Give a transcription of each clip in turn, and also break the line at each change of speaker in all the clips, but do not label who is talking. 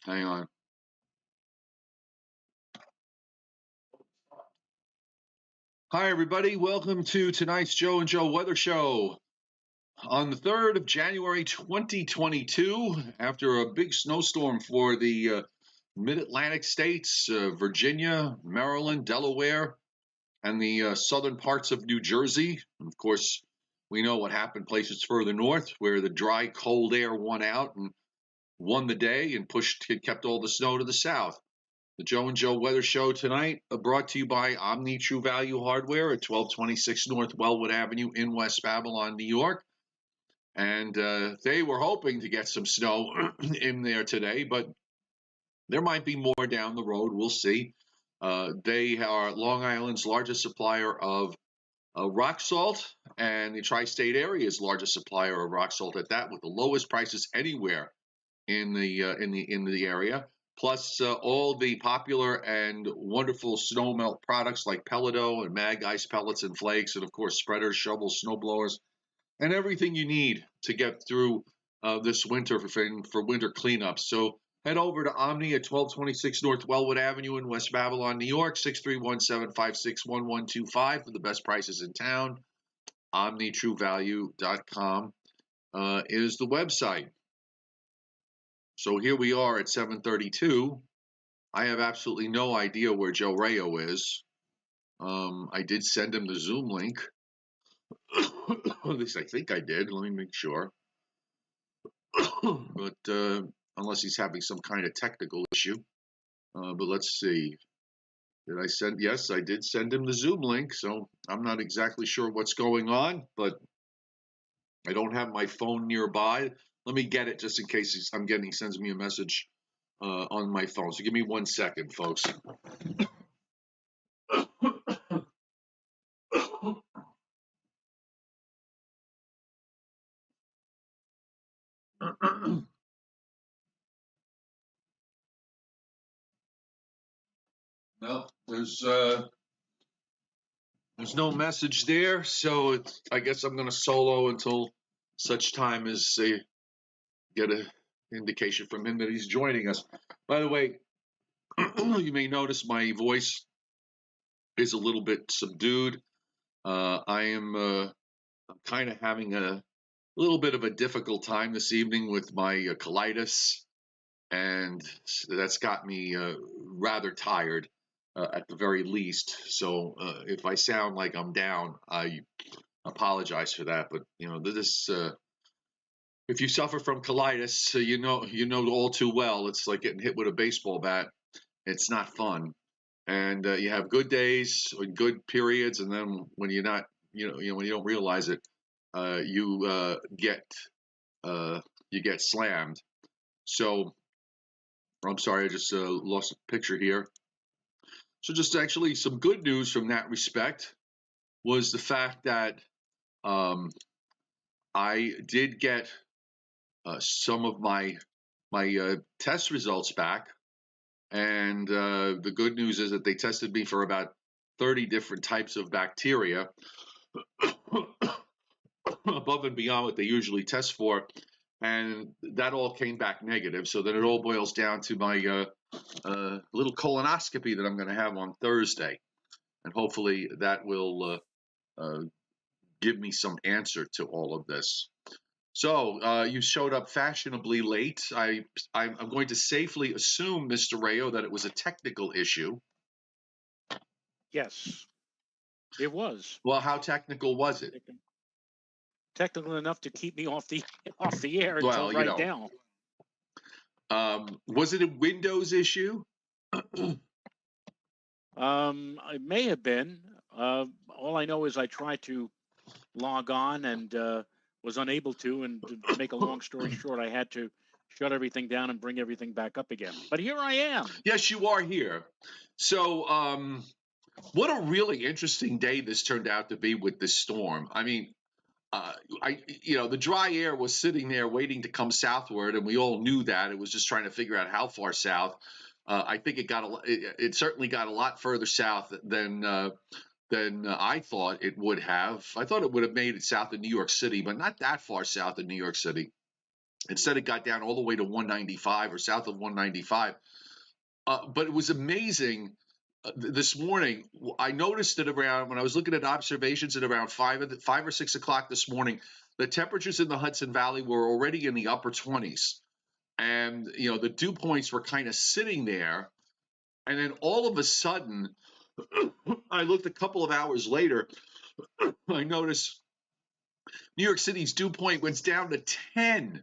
Hang on. Hi, everybody. Welcome to tonight's Joe and Joe Weather Show. On the 3rd of January, 2022, after a big snowstorm for the mid-Atlantic states, Virginia, Maryland, Delaware, and the southern parts of New Jersey. And of course, we know what happened places further north where the dry, cold air won out and won the day and kept all the snow to the south. The Joe and Joe Weather Show tonight, brought to you by Omni True Value Hardware at 1226 North Wellwood Avenue in West Babylon, New York. And they were hoping to get some snow in there today, but there might be more down the road. We'll see. They are Long Island's largest supplier of rock salt, and the tri-state area's largest supplier of rock salt at that, with the lowest prices anywhere in the area. Plus all the popular and wonderful snow melt products like Pelleto and Mag Ice pellets and flakes, and of course spreaders, shovels, snow blowers, and everything you need to get through this winter for winter cleanup. So head over to Omni at 1226 North Wellwood Avenue in West Babylon, New York, 631-756-1125 for the best prices in town. OmniTrueValue.com is the website. So here we are at 7:32. I have absolutely no idea where Joe Rayo is. I did send him the Zoom link. At least I think I did. Let me make sure. But unless he's having some kind of technical issue. But let's see. Did I send? Yes, I did send him the Zoom link. So I'm not exactly sure what's going on, but I don't have my phone nearby. Let me get it just in case he sends me a message on my phone. So give me 1 second, folks. No, there's no message there, so I guess I'm going to solo until such time as they get an indication from him that he's joining us. By the way, you may notice my voice is a little bit subdued. I'm kind of having a little bit of a difficult time this evening with my colitis, and that's got me rather tired at the very least. So if I sound like I'm down, I apologize for that. But you know, this if you suffer from colitis, you know all too well. It's like getting hit with a baseball bat. It's not fun, and you have good days or good periods, and then when you're not, when you don't realize it, you get slammed. So I'm sorry, I just lost a picture here. So just actually some good news from that respect was the fact that I did get some of my test results back, and the good news is that they tested me for about 30 different types of bacteria above and beyond what they usually test for, and that all came back negative. So then it all boils down to my little colonoscopy that I'm going to have on Thursday, and hopefully that will give me some answer to all of this. So you showed up fashionably late. I'm going to safely assume, Mr. Rayo, that it was a technical issue.
Yes, it was.
Well, how technical was it?
Technical enough to keep me off the air until now.
Was it a Windows issue?
It may have been. All I know is I tried to log on and was unable to. And to make a long story short, I had to shut everything down and bring everything back up again. But here I am.
Yes, you are here. So what a really interesting day this turned out to be with this storm. I mean, the dry air was sitting there waiting to come southward, and we all knew that. It was just trying to figure out how far south. I think it certainly got a lot further south than I thought it would have. I thought it would have made it south of New York City, but not that far south of New York City. Instead, it got down all the way to 195 or south of 195. But it was amazing. This morning, I noticed that around when I was looking at observations at around 5 or 6 o'clock this morning, the temperatures in the Hudson Valley were already in the upper 20s, and the dew points were kind of sitting there. And then all of a sudden, I looked a couple of hours later. I noticed New York City's dew point went down to 10.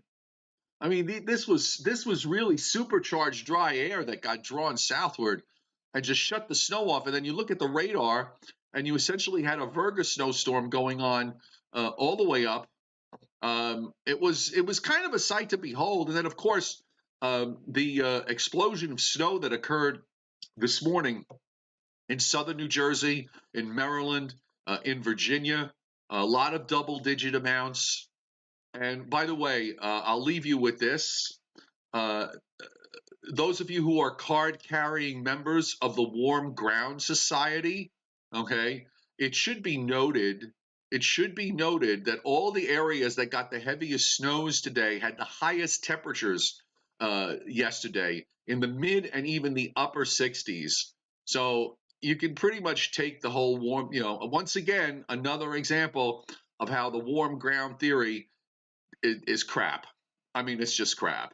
I mean, this was really supercharged dry air that got drawn southward and just shut the snow off. And then you look at the radar, and you essentially had a Virga snowstorm going on all the way up. It was kind of a sight to behold. And then, of course, the explosion of snow that occurred this morning in southern New Jersey, in Maryland, in Virginia, a lot of double-digit amounts. And by the way, I'll leave you with this. Those of you who are card-carrying members of the Warm Ground Society, okay, it should be noted that all the areas that got the heaviest snows today had the highest temperatures yesterday in the mid and even the upper 60s. So you can pretty much take the whole warm, once again, another example of how the warm ground theory is crap. I mean, it's just crap.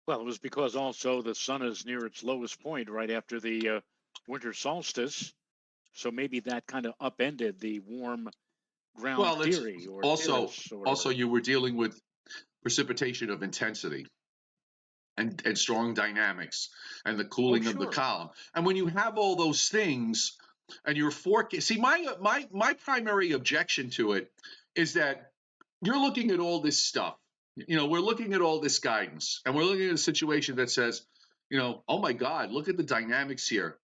Well, it was because also the sun is near its lowest point right after the winter solstice. So maybe that kind of upended the warm ground
Well, it's
theory or
also
theorists or whatever.
you were dealing with precipitation of intensity and strong dynamics and the
Oh,
cooling of the
sure.
column. And when you have all those things and you're see, my primary objection to it is that you're looking at all this stuff. We're looking at all this guidance, and we're looking at a situation that says, oh my God, look at the dynamics here.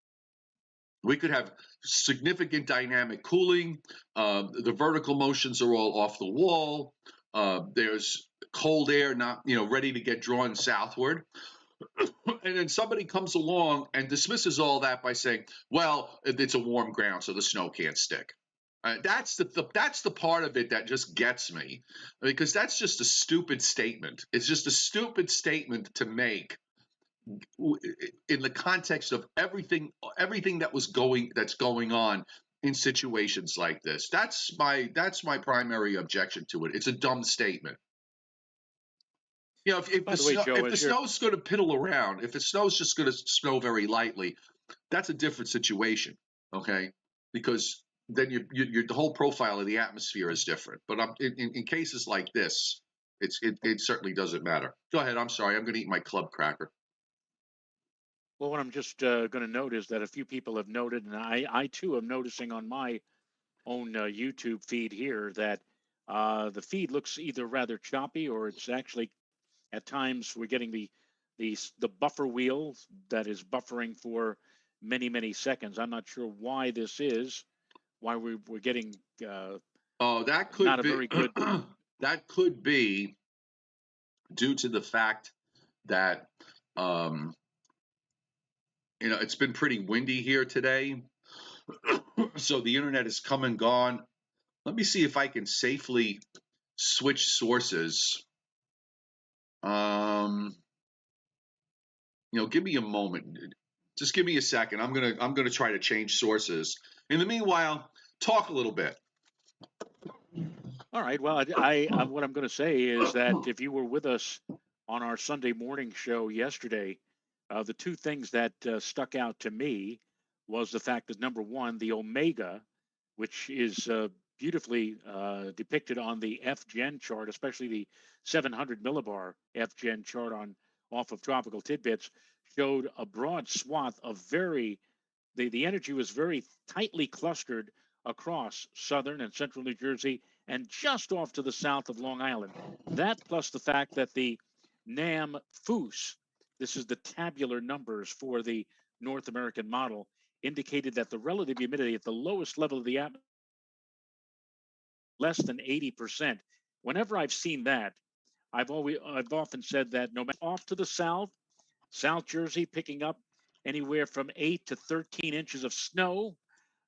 We could have significant dynamic cooling. The vertical motions are all off the wall. There's cold air not, ready to get drawn southward. And then somebody comes along and dismisses all that by saying, well, it's a warm ground, so the snow can't stick. That's the part of it that just gets me, because that's just a stupid statement. It's just a stupid statement to make in the context of everything that's going on in situations like this. That's my primary objection to it. It's a dumb statement. If
By the way, Joe,
the
as you're
snow's going to piddle around, if the snow's just going to snow very lightly, that's a different situation, okay? Because then the whole profile of the atmosphere is different. But in cases like this, it certainly doesn't matter. Go ahead. I'm sorry. I'm going to eat my club cracker.
well, what I'm just going to note is that a few people have noted, and I too am noticing on my own YouTube feed here that the feed looks either rather choppy or it's actually at times we're getting the buffer wheel that is buffering for many seconds. I'm not sure why this is, why we're getting
Oh, that
not
could
a
be
very good.
that could be due to the fact that it's been pretty windy here today, so the internet has come and gone. Let me see if I can safely switch sources. Give me a moment. Just give me a second. I'm gonna try to change sources. In the meanwhile, talk a little bit.
All right. Well, I what I'm going to say is that if you were with us on our Sunday morning show yesterday, the two things that stuck out to me was the fact that number one, the omega, which is beautifully depicted on the FGen chart, especially the 700 millibar FGen chart off of Tropical Tidbits, showed a broad swath of the energy was very tightly clustered across southern and central New Jersey and just off to the south of Long Island. That plus the fact that the NAM FOOS, this is the tabular numbers for the North American model, indicated that the relative humidity at the lowest level of the atmosphere, less than 80%. Whenever I've seen that, I've often said that no matter off to the South Jersey picking up anywhere from 8 to 13 inches of snow.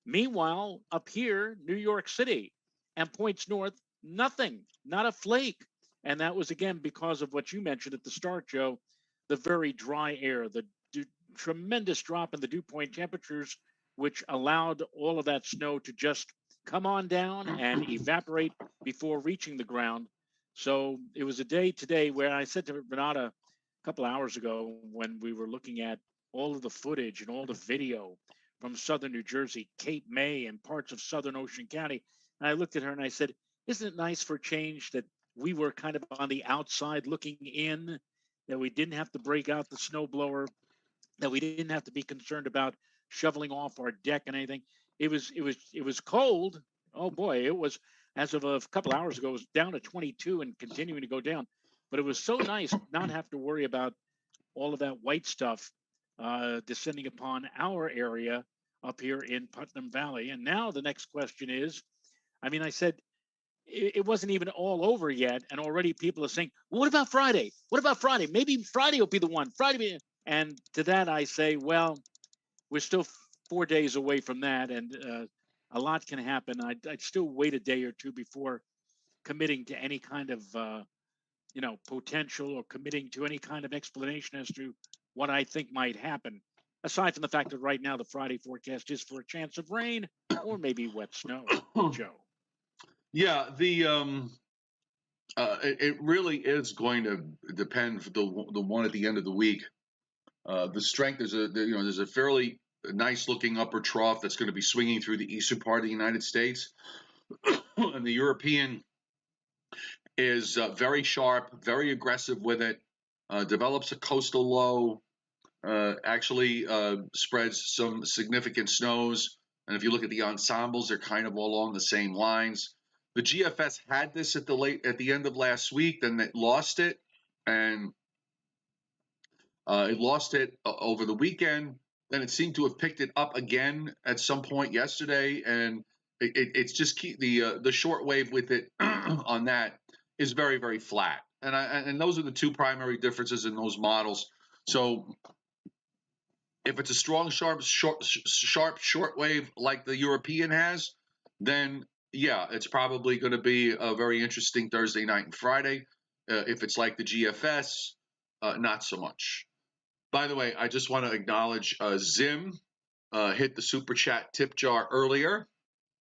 Meanwhile, up here, New York City and points north, nothing, not a flake. And that was, again, because of what you mentioned at the start, Joe, the very dry air, the tremendous drop in the dew point temperatures, which allowed all of that snow to just come on down and evaporate before reaching the ground. So it was a day today where I said to Renata a couple hours ago when we were looking at all of the footage and all the video from southern New Jersey, Cape May, and parts of southern Ocean County. And I looked at her and I said, isn't it nice for a change that we were kind of on the outside looking in, that we didn't have to break out the snowblower, that we didn't have to be concerned about shoveling off our deck and anything. It was cold. Oh boy, it was, as of a couple hours ago, it was down to 22 and continuing to go down. But it was so nice not have to worry about all of that white stuff descending upon our area up here in Putnam Valley. And now the next question is, I mean, I said it wasn't even all over yet, and already people are saying, well, what about Friday? What about Friday? Maybe Friday will be the one. Friday. And to that I say, well, we're still 4 days away from that, and a lot can happen. I'd still wait a day or two before committing to any kind of potential, or committing to any kind of explanation as to what I think might happen. Aside from the fact that right now the Friday forecast is for a chance of rain or maybe wet snow, Joe.
Yeah, it really is going to depend for the one at the end of the week. The strength there's a fairly nice looking upper trough that's going to be swinging through the eastern part of the United States, and the European is very sharp, very aggressive with it. Develops a coastal low, actually spreads some significant snows. And if you look at the ensembles, they're kind of all along the same lines. The GFS had this at the end of last week, then it lost it, and it lost it over the weekend. Then it seemed to have picked it up again at some point yesterday, and it's just the short wave with it on that is very, very flat. And those are the two primary differences in those models. So if it's a strong, sharp short wave like the European has, then yeah, it's probably going to be a very interesting Thursday night and Friday. If it's like the GFS, not so much. By the way, I just want to acknowledge Zim hit the super chat tip jar earlier,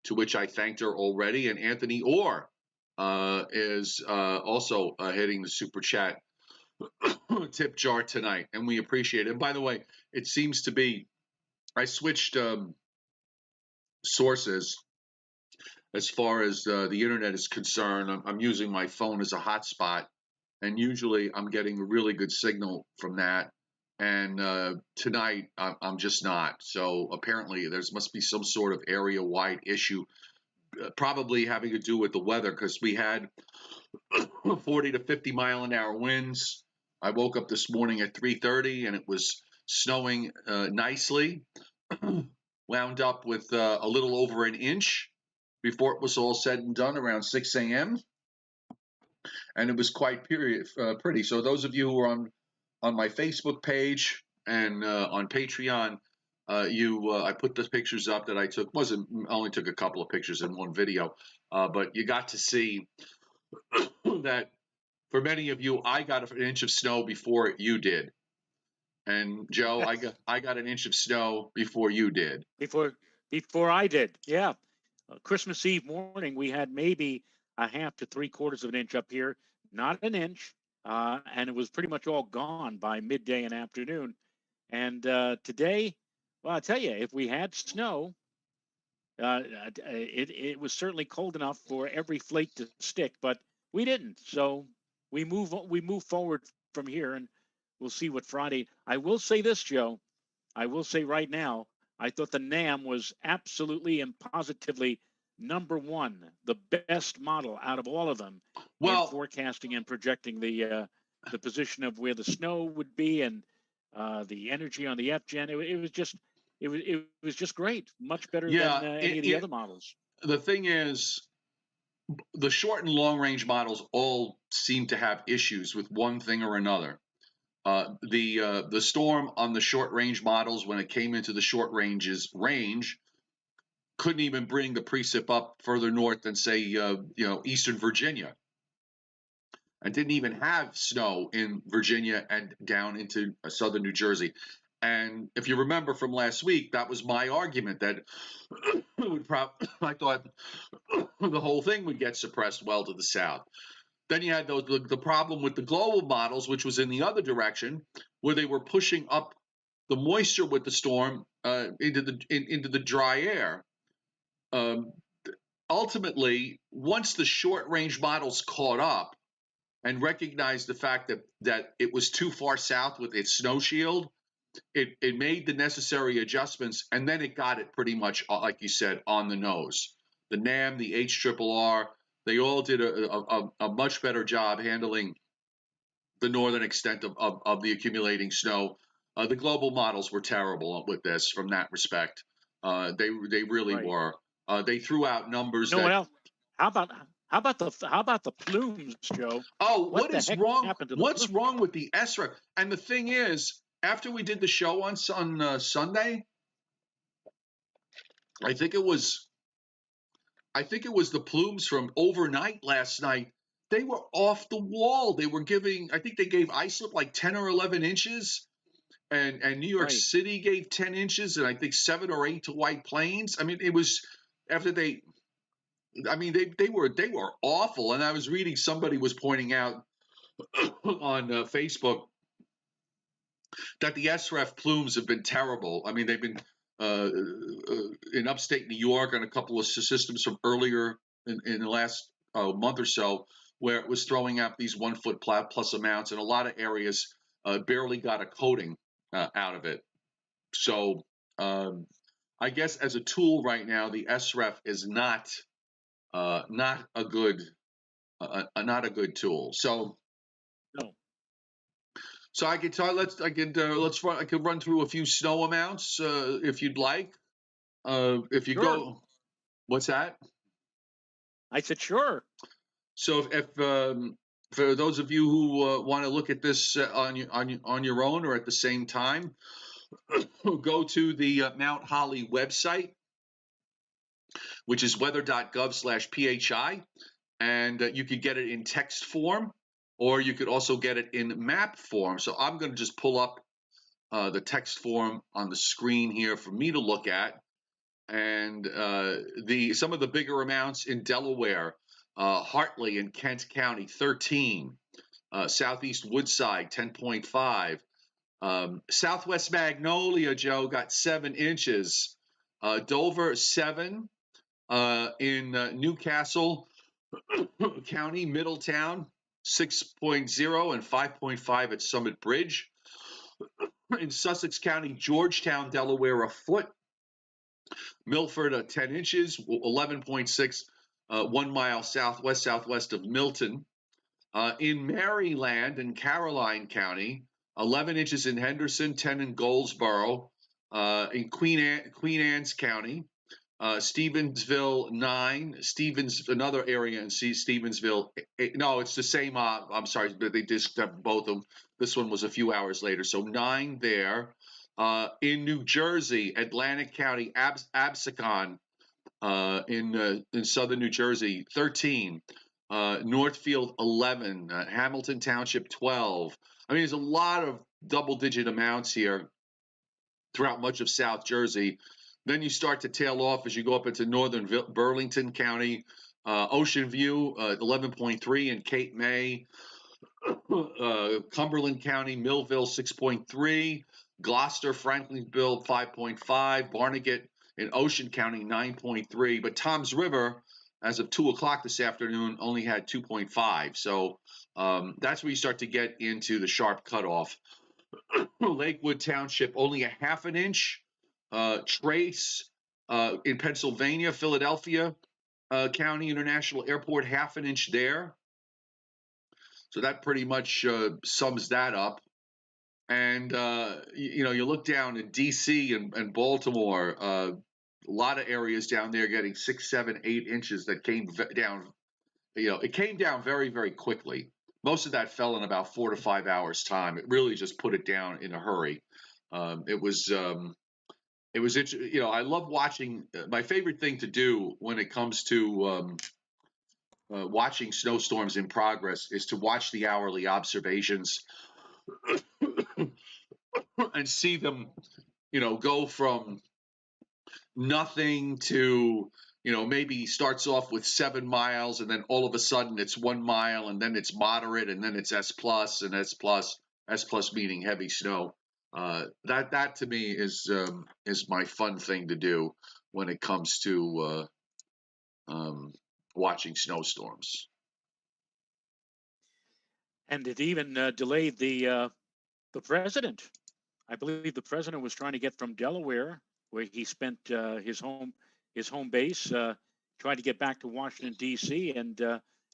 to which I thanked her already, and Anthony Orr is also hitting the super chat tip jar tonight, and we appreciate it. And by the way, it seems to be I switched sources as far as the internet is concerned. I'm using my phone as a hotspot, and usually I'm getting a really good signal from that. And tonight I'm just not. So apparently there must be some sort of area-wide issue, probably having to do with the weather, because we had 40 to 50 mile an hour winds. I woke up this morning at 3:30 and it was snowing nicely. Wound up with a little over an inch before it was all said and done around 6 a.m. And it was quite pretty. So those of you who are on my Facebook page and on Patreon, I put the pictures up that I took. Only took a couple of pictures in one video, but you got to see that for many of you, I got an inch of snow before you did. And Joe, I got an inch of snow before you did.
Before I did, yeah. Christmas Eve morning, we had maybe a half to 3/4 of an inch up here, not an inch, and it was pretty much all gone by midday and afternoon. And today, well, I tell you, if we had snow, it was certainly cold enough for every flake to stick, but we didn't. So we move forward from here, and we'll see what Friday. I will say this, Joe. I will say right now, I thought the NAM was absolutely and positively number one, the best model out of all of them in forecasting and projecting the position of where the snow would be and the energy on the FGen. It was just great, much better than any of the other models.
The thing is, the short and long range models all seem to have issues with one thing or another. The storm on the short range models, when it came into the short range, couldn't even bring the precip up further north than say Eastern Virginia. and didn't even have snow in Virginia and down into southern New Jersey. And if you remember from last week, that was my argument that I thought the whole thing would get suppressed well to the south. Then you had the problem with the global models, which was in the other direction, where they were pushing up the moisture with the storm into the dry air. Ultimately, once the short range models caught up and recognized the fact that it was too far south with its snow shield, it made the necessary adjustments, and then it got it pretty much, like you said, on the nose. The NAM, the HRRR, they all did a much better job handling the northern extent of the accumulating snow. The global models were terrible with this from that respect. They really were. They threw out numbers
You know what else? How about the plumes, Joe?
Oh,
what the
is
heck
wrong?
happened to the
What's
plumes?
wrong with the SREF? And the thing is, after we did the show on Sunday, I think it was the plumes from overnight last night. They were off the wall. They were giving. I think they gave Islip like 10 or 11 inches, and New York City gave 10 inches, and I think 7 or 8 to White Plains. I mean, it was after they. I mean, they were awful. And I was reading, somebody was pointing out on Facebook that the SREF plumes have been terrible. I mean, they've been in upstate New York on a couple of systems from earlier in the last month or so, where it was throwing out these 1 foot plus amounts, and a lot of areas barely got a coating out of it. So I guess as a tool right now, the SREF is not a good tool. So
no.
So I could tell. I could run through a few snow amounts if you'd like. If you
Sure.
go, what's that?
I said sure.
So if for those of you who want to look at this on your own or at the same time, go to the Mount Holly website, which is weather.gov/phi, and you could get it in text form, or you could also get it in map form. So I'm going to just pull up the text form on the screen here for me to look at, and some of the bigger amounts in Delaware, Hartley and Kent County 13, Southeast Woodside 10.5, Southwest Magnolia, Joe, got 7 inches, Dover 7, in Newcastle County, Middletown 6.0 and 5.5 at Summit Bridge. In Sussex County, Georgetown, Delaware, a foot. Milford, 10 inches, 11.6, 1 mile southwest of Milton. In Maryland and Caroline County, 11 inches in Henderson, 10 in Goldsboro. In Queen Anne's County, Stevensville 9, another area in Stevensville. No, it's the same. I'm sorry, but they just have both of them. This one was a few hours later, so 9 there. In New Jersey, Atlantic County, Absecon, in southern New Jersey, 13. Northfield 11, Hamilton Township 12. I mean, there's a lot of double-digit amounts here throughout much of South Jersey. Then you start to tail off as you go up into northern Burlington County, Ocean View 11.3, and Cape May, Cumberland County, Millville 6.3, Gloucester, Franklinville 5.5, Barnegat in Ocean County 9.3, but Toms River, as of 2 o'clock this afternoon, only had 2.5. So that's where you start to get into the sharp cutoff. Lakewood Township only a half an inch. Trace in Pennsylvania, Philadelphia County International Airport, half an inch there. So that pretty much sums that up. And you look down in D.C. and Baltimore, a lot of areas down there getting 6, 7, 8 inches that came down. It came down very, very quickly. Most of that fell in about 4 to 5 hours time. It really just put it down in a hurry. It was I love watching. My favorite thing to do when it comes to watching snowstorms in progress is to watch the hourly observations and see them, go from nothing to, maybe starts off with 7 miles and then all of a sudden it's 1 mile and then it's moderate and then it's S plus and S plus meaning heavy snow. That to me is my fun thing to do when it comes to watching snowstorms.
And it even delayed the president. I believe the president was trying to get from Delaware, where he spent his home base, tried to get back to Washington D.C. and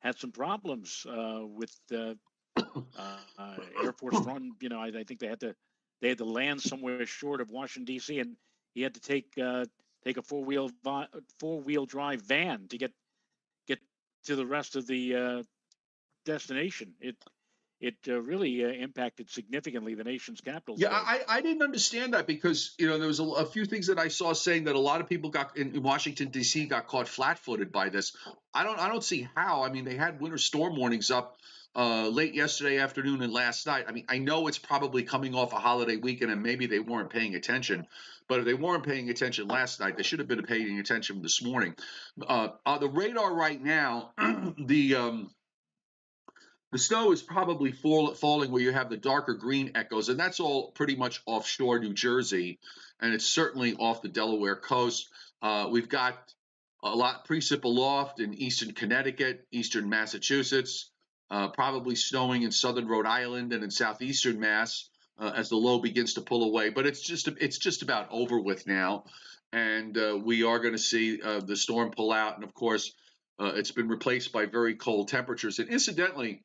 had some problems with Air Force One. I think they had to land somewhere short of Washington D.C. and he had to take a four-wheel drive van to get to the rest of the destination. It really impacted significantly the nation's capital.
Yeah, I didn't understand that because there was a few things that I saw saying that a lot of people got in Washington D.C. got caught flat-footed by this. I don't see how. I mean, they had winter storm warnings up late yesterday afternoon and last night. I mean, I know it's probably coming off a holiday weekend and maybe they weren't paying attention. But if they weren't paying attention last night, they should have been paying attention this morning. The radar right now, the snow is probably falling where you have the darker green echoes, and that's all pretty much offshore New Jersey, and it's certainly off the Delaware coast. We've got a lot precip aloft in eastern Connecticut, eastern Massachusetts, probably snowing in southern Rhode Island and in southeastern Mass as the low begins to pull away. But it's just about over with now, and we are going to see the storm pull out, and of course, it's been replaced by very cold temperatures. And incidentally,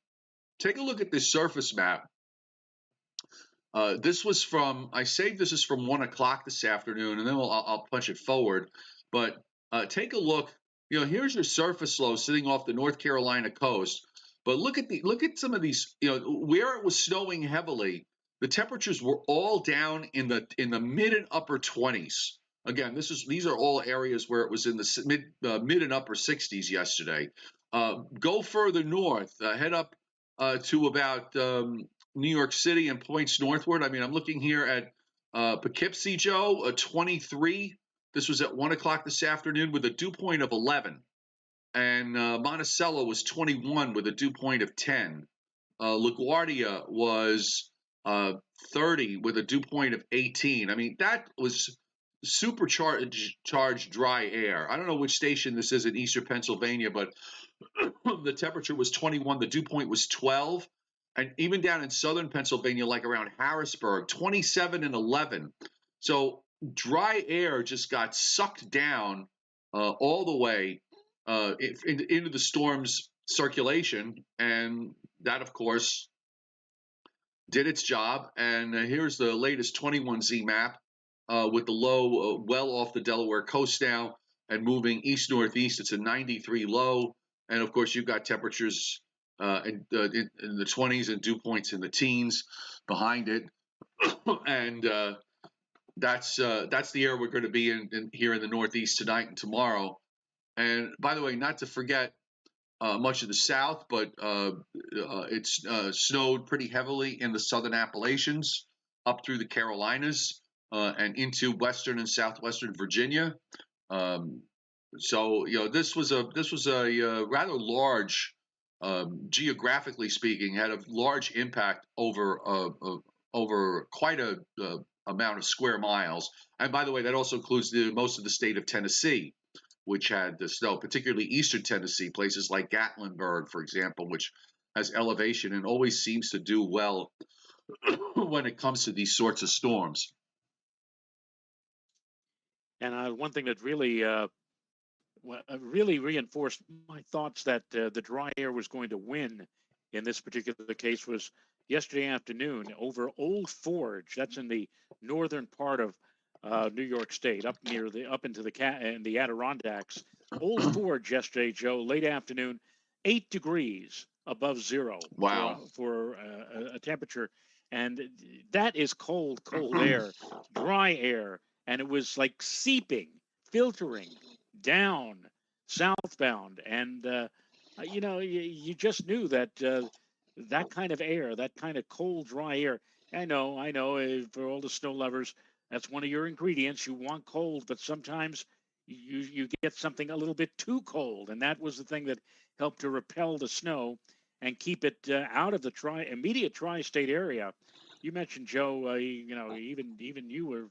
take a look at this surface map. I saved this is from 1 o'clock this afternoon, and then I'll punch it forward. But take a look. Here's your surface low sitting off the North Carolina coast. But look at some of these. Where it was snowing heavily, the temperatures were all down in the mid and upper 20s. Again, these are all areas where it was in the mid and upper 60s yesterday. Go further north, head up to about New York City and points northward. I mean, I'm looking here at Poughkeepsie, Joe, 23. This was at 1 o'clock this afternoon with a dew point of 11. And Monticello was 21 with a dew point of 10. LaGuardia was 30 with a dew point of 18. I mean, that was supercharged dry air. I don't know which station this is in eastern Pennsylvania, but the temperature was 21, the dew point was 12, and even down in southern Pennsylvania, like around Harrisburg, 27 and 11. So dry air just got sucked down all the way into the storm's circulation, and that, of course, did its job. And here's the latest 21Z map with the low well off the Delaware coast now and moving east-northeast. It's a 93 low. And of course, you've got temperatures in the 20s and dew points in the teens behind it, and that's the air we're going to be in here in the Northeast tonight and tomorrow. And by the way, not to forget much of the South, but it's snowed pretty heavily in the southern Appalachians, up through the Carolinas, and into western and southwestern Virginia. So this was a rather large, geographically speaking, had a large impact over quite a amount of square miles. And by the way, that also includes most of the state of Tennessee, which had the snow, particularly eastern Tennessee, places like Gatlinburg, for example, which has elevation and always seems to do well when it comes to these sorts of storms.
And one thing that really reinforced my thoughts that the dry air was going to win in this particular case was yesterday afternoon over Old Forge. That's in the northern part of New York State, up into the Adirondacks. Old Forge yesterday, Joe, late afternoon, 8 degrees above zero.
Wow.
For a temperature, and that is cold air, dry air, and it was like seeping, filtering down southbound, and you just knew that that kind of air, that kind of cold, dry air. I know. For all the snow lovers, that's one of your ingredients. You want cold, but sometimes you get something a little bit too cold, and that was the thing that helped to repel the snow and keep it out of the immediate tri-state area. You mentioned Joe. Even you were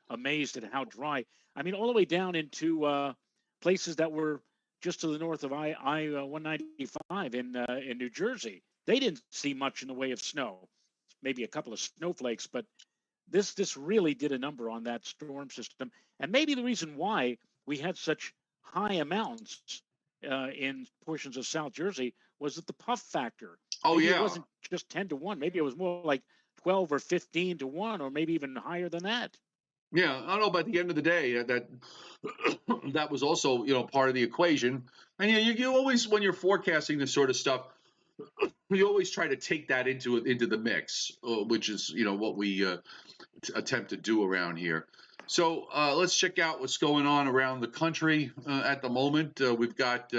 amazed at how dry. I mean, all the way down into places that were just to the north of I 195 in New Jersey. They didn't see much in the way of snow, maybe a couple of snowflakes, but this really did a number on that storm system, and maybe the reason why we had such high amounts in portions of South Jersey was that the puff factor.
Oh
Maybe it
yeah,
wasn't just 10 to 1. Maybe it was more like 12 or 15 to 1, or maybe even higher than that.
yeah. I don't know. But at the end of the day, that that was also part of the equation. And you always, when you're forecasting this sort of stuff, you always try to take that into the mix, which is what we attempt to do around here. So let's check out what's going on around the country at the moment. We've got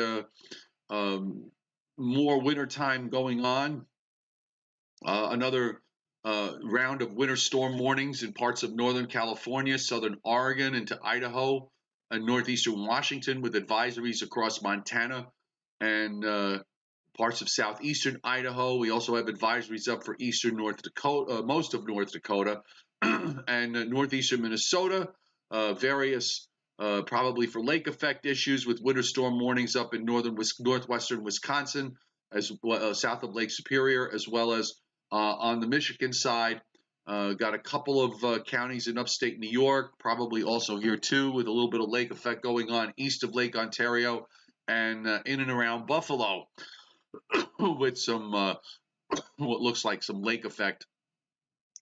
more wintertime going on. Another round of winter storm warnings in parts of Northern California, Southern Oregon, into Idaho, and northeastern Washington, with advisories across Montana and parts of southeastern Idaho. We also have advisories up for eastern North Dakota, most of North Dakota, and northeastern Minnesota. Various probably for lake effect issues with winter storm warnings up in northwestern Wisconsin, as well, south of Lake Superior, as well as on the Michigan side. Got a couple of counties in upstate New York, probably also here too, with a little bit of lake effect going on east of Lake Ontario and in and around Buffalo, with some what looks like some lake effect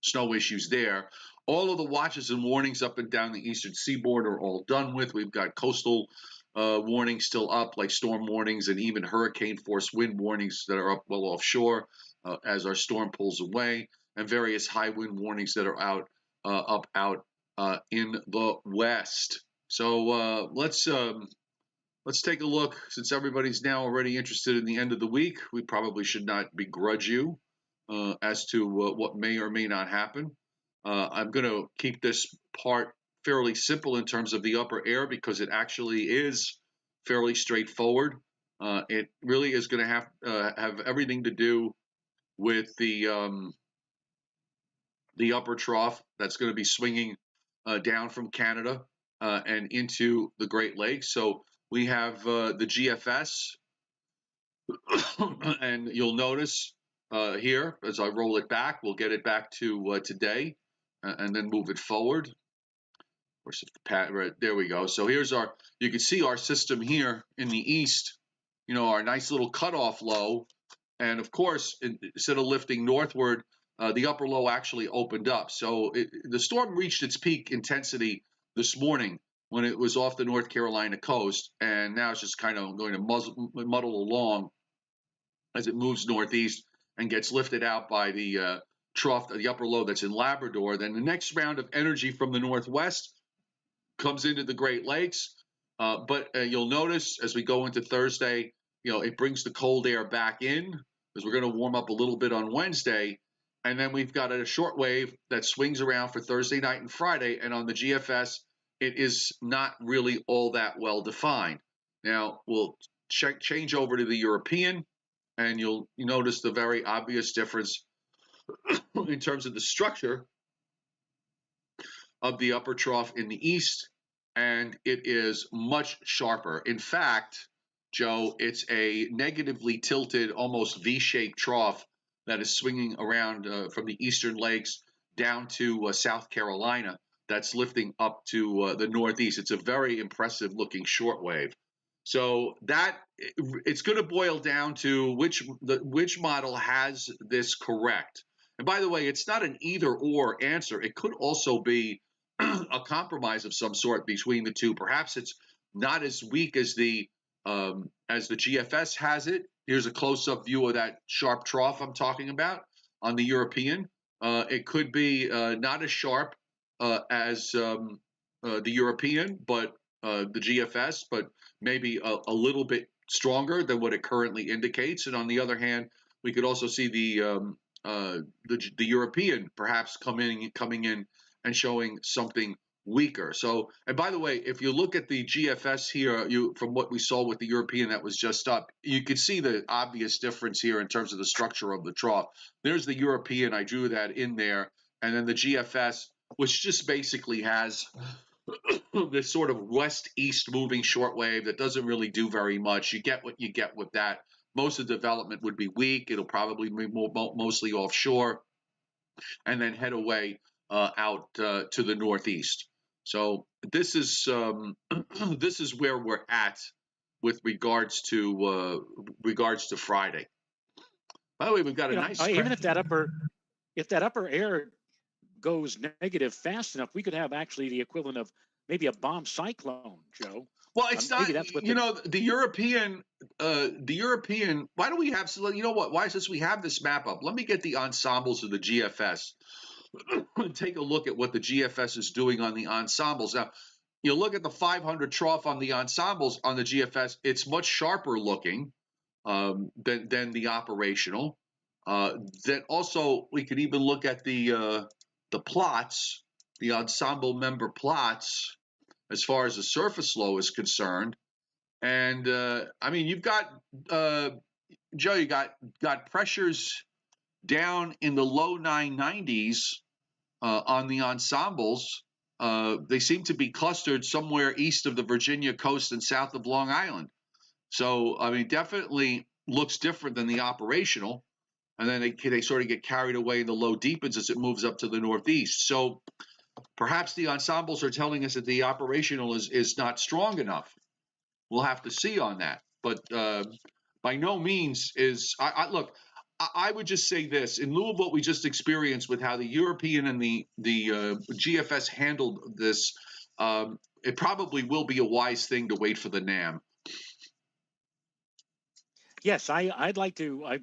snow issues there. All of the watches and warnings up and down the eastern seaboard are all done with. We've got coastal warnings still up, like storm warnings and even hurricane force wind warnings that are up well offshore as our storm pulls away, and various high wind warnings that are out in the west. So let's take a look. Since everybody's now already interested in the end of the week, we probably should not begrudge you as to what may or may not happen. I'm going to keep this part fairly simple in terms of the upper air, because it actually is fairly straightforward. It really is going to have everything to do with the upper trough that's going to be swinging down from Canada and into the Great Lakes. So we have the GFS, and you'll notice here, as I roll it back, we'll get it back to today, and then move it forward. Right, there we go. So here's you can see our system here in the east, our nice little cutoff low. And of course, instead of lifting northward, the upper low actually opened up. So the storm reached its peak intensity this morning when it was off the North Carolina coast. And now it's just kind of going to muddle along as it moves northeast and gets lifted out by the trough, the upper low that's in Labrador. Then the next round of energy from the northwest comes into the Great Lakes. But you'll notice as we go into Thursday, it brings the cold air back in, because we're going to warm up a little bit on Wednesday. And then we've got a short wave that swings around for Thursday night and Friday. And on the GFS, it is not really all that well defined. Now, we'll change over to the European, and you'll notice the very obvious difference in terms of the structure of the upper trough in the east, and it is much sharper. In fact, Joe, it's a negatively tilted, almost V-shaped trough that is swinging around from the eastern lakes down to South Carolina. That's lifting up to the northeast. It's a very impressive looking shortwave. So that it's going to boil down to which model has this correct. And by the way, it's not an either or answer. It could also be a compromise of some sort between the two. Perhaps it's not as weak as the GFS has it. Here's a close-up view of that sharp trough I'm talking about on the European. It could be not as sharp as the European, but the GFS, but maybe a little bit stronger than what it currently indicates. And on the other hand, we could also see the European perhaps coming in and showing something weaker. So, and by the way, if you look at the GFS here, from what we saw with the European that was just up, you could see the obvious difference here in terms of the structure of the trough. There's the European, I drew that in there, and then the GFS, which just basically has this sort of west-east moving shortwave that doesn't really do very much. You get what you get with that. Most of the development would be weak. It'll probably be mostly offshore, and then head away out to the northeast. So this is this is where we're at with regards to Friday. By the way, we've got a nice.
Even if that upper air goes negative fast enough, we could have actually the equivalent of maybe a bomb cyclone, Joe.
Well, it's not. That's what the European. Why do we have? You know what? Why since we have this map up? Let me get the ensembles of the GFS. Take a look at what the GFS is doing on the ensembles. Now, you look at the 500 trough on the ensembles on the GFS. It's much sharper looking than the operational. Then also we could even look at the plots, the ensemble member plots, as far as the surface low is concerned. And I mean, you've got Joe, you got pressures down in the low 990s on the ensembles. They seem to be clustered somewhere east of the Virginia coast and south of Long Island. So, I mean, definitely looks different than the operational. And then they sort of get carried away in the low deepens as it moves up to the northeast. So perhaps the ensembles are telling us that the operational is not strong enough. We'll have to see on that. But by no means is look. I would just say this in lieu of what we just experienced with how the European and the GFS handled this. It probably will be a wise thing to wait for the NAM.
Yes, I'd like to.